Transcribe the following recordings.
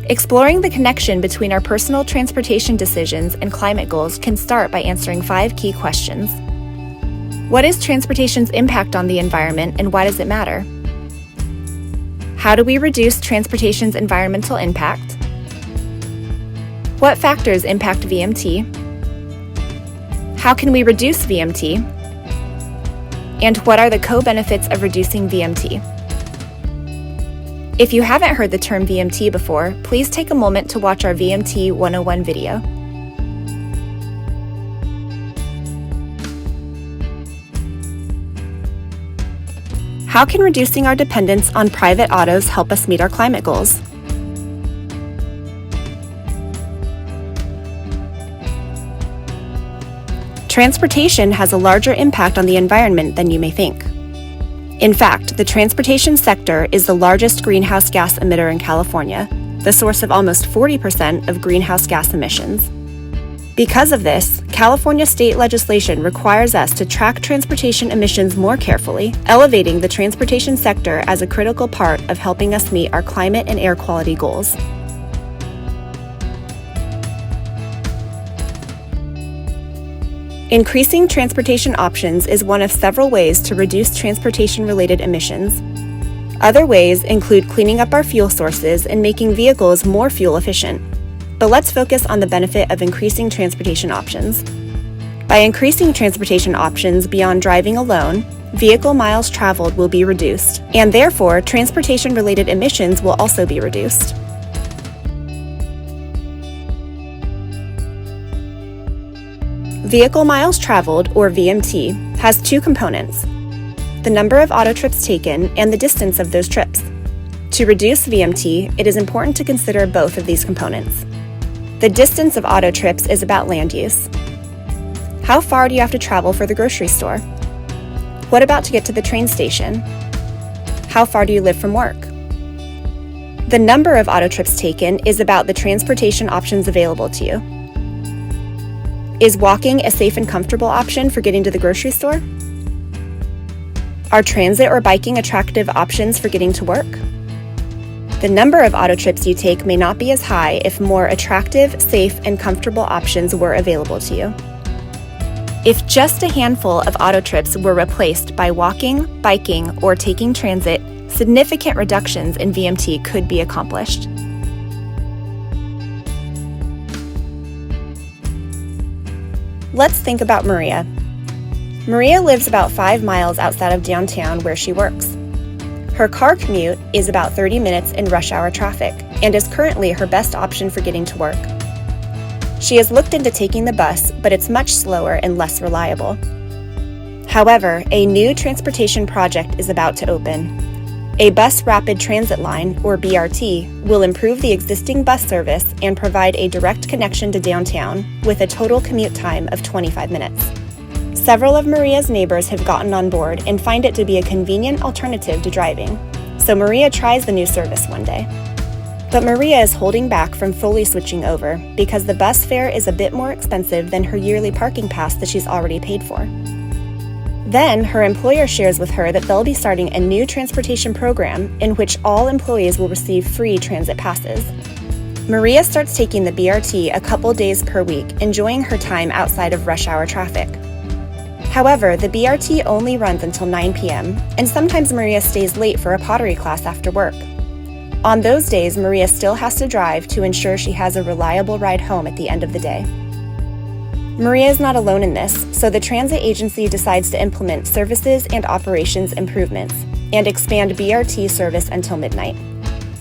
Exploring the connection between our personal transportation decisions and climate goals can start by answering 5 key questions. What is transportation's impact on the environment and why does it matter? How do we reduce transportation's environmental impact? What factors impact VMT? How can we reduce VMT? And what are the co-benefits of reducing VMT? If you haven't heard the term VMT before, please take a moment to watch our VMT 101 video. How can reducing our dependence on private autos help us meet our climate goals? Transportation has a larger impact on the environment than you may think. In fact, the transportation sector is the largest greenhouse gas emitter in California, the source of almost 40% of greenhouse gas emissions. Because of this, California state legislation requires us to track transportation emissions more carefully, elevating the transportation sector as a critical part of helping us meet our climate and air quality goals. Increasing transportation options is one of several ways to reduce transportation-related emissions. Other ways include cleaning up our fuel sources and making vehicles more fuel efficient. But let's focus on the benefit of increasing transportation options. By increasing transportation options beyond driving alone, vehicle miles traveled will be reduced, and therefore transportation-related emissions will also be reduced. Vehicle miles traveled, or VMT, has 2 components: the number of auto trips taken and the distance of those trips. To reduce VMT, it is important to consider both of these components. The distance of auto trips is about land use. How far do you have to travel for the grocery store? What about to get to the train station? How far do you live from work? The number of auto trips taken is about the transportation options available to you. Is walking a safe and comfortable option for getting to the grocery store? Are transit or biking attractive options for getting to work? The number of auto trips you take may not be as high if more attractive, safe, and comfortable options were available to you. If just a handful of auto trips were replaced by walking, biking, or taking transit, significant reductions in VMT could be accomplished. Let's think about Maria. Maria lives about 5 miles outside of downtown where she works. Her car commute is about 30 minutes in rush hour traffic and is currently her best option for getting to work. She has looked into taking the bus, but it's much slower and less reliable. However, a new transportation project is about to open. A bus rapid transit line, or BRT, will improve the existing bus service and provide a direct connection to downtown with a total commute time of 25 minutes. Several of Maria's neighbors have gotten on board and find it to be a convenient alternative to driving, so Maria tries the new service one day. But Maria is holding back from fully switching over because the bus fare is a bit more expensive than her yearly parking pass that she's already paid for. Then, her employer shares with her that they'll be starting a new transportation program in which all employees will receive free transit passes. Maria starts taking the BRT a couple days per week, enjoying her time outside of rush hour traffic. However, the BRT only runs until 9 p.m., and sometimes Maria stays late for a pottery class after work. On those days, Maria still has to drive to ensure she has a reliable ride home at the end of the day. Maria is not alone in this, so the transit agency decides to implement services and operations improvements and expand BRT service until midnight.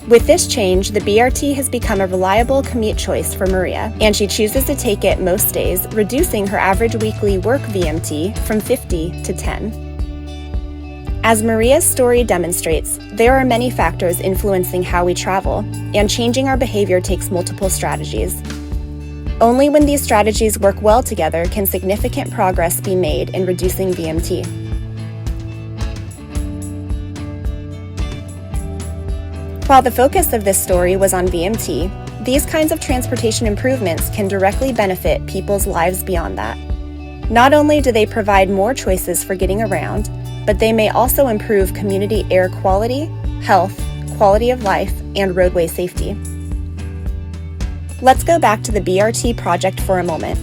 With this change, the BRT has become a reliable commute choice for Maria, and she chooses to take it most days, reducing her average weekly work VMT from 50 to 10. As Maria's story demonstrates, there are many factors influencing how we travel, and changing our behavior takes multiple strategies. Only when these strategies work well together can significant progress be made in reducing VMT. While the focus of this story was on VMT, these kinds of transportation improvements can directly benefit people's lives beyond that. Not only do they provide more choices for getting around, but they may also improve community air quality, health, quality of life, and roadway safety. Let's go back to the BRT project for a moment.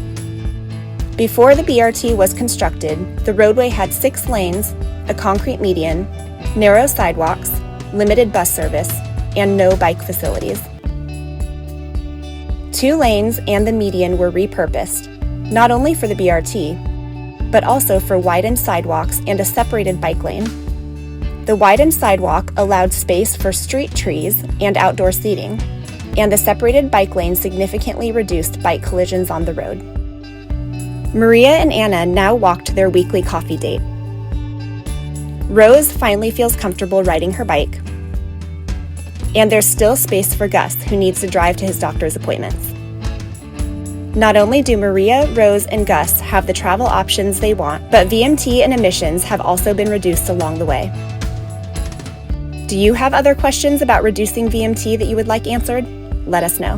Before the BRT was constructed, the roadway had 6 lanes, a concrete median, narrow sidewalks, limited bus service, and no bike facilities. 2 lanes and the median were repurposed, not only for the BRT, but also for widened sidewalks and a separated bike lane. The widened sidewalk allowed space for street trees and outdoor seating, and the separated bike lane significantly reduced bike collisions on the road. Maria and Anna now walk to their weekly coffee date. Rose finally feels comfortable riding her bike, and there's still space for Gus, who needs to drive to his doctor's appointments. Not only do Maria, Rose, and Gus have the travel options they want, but VMT and emissions have also been reduced along the way. Do you have other questions about reducing VMT that you would like answered? Let us know.